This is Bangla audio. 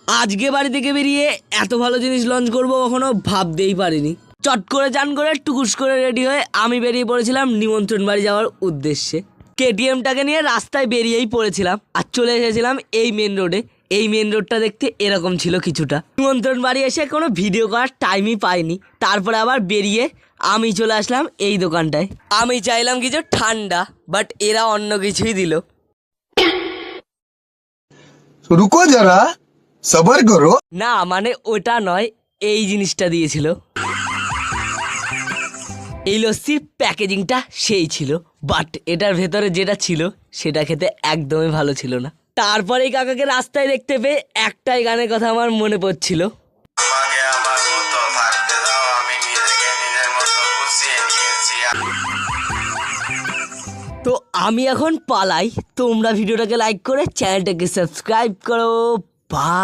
আজকে বাড়ি থেকে বেরিয়ে এত ভালো জিনিস লঞ্চ করব কখনো ভাবতেই পারিনি। চট করে চান করে টুকুস করে রেডি হয়ে আমি বেরিয়ে পড়েছিলাম নিমন্ত্রণ বাড়ি যাওয়ার উদ্দেশ্যে। কেটিএমটাকে নিয়ে রাস্তায় বেরিয়েই পড়েছিলাম আর চলে এসেছিলাম এই মেন রোডে। এই মেন রোডটা দেখতে এরকম ছিল কিছুটা। নিমন্ত্রণ বাড়ি এসে কোনো ভিডিও করার টাইমই পাইনি। তারপরে আবার বেরিয়ে আমি চলে আসলাম এই দোকানটায়। আমি চাইলাম কিছু ঠান্ডা, বাট এরা অন্য কিছুই দিল। रुको जरा सबर करो। না মানে ওটা নয়, এই জিনিসটা দিয়েছিল। এই লস্যির প্যাকেজিংটা সেই ছিল, বাট এটার ভেতরে যেটা ছিল সেটা খেতে একদমই ভালো ছিল না। তারপরে এই কাকাকে রাস্তায় দেখতে পেয়ে একটাই গানের কথা আমার মনে পড়ছিল। তো আমি এখন পালাই। তোমরা ভিডিওটাকে লাইক করে চ্যানেলটাকে সাবস্ক্রাইব করো। বাই।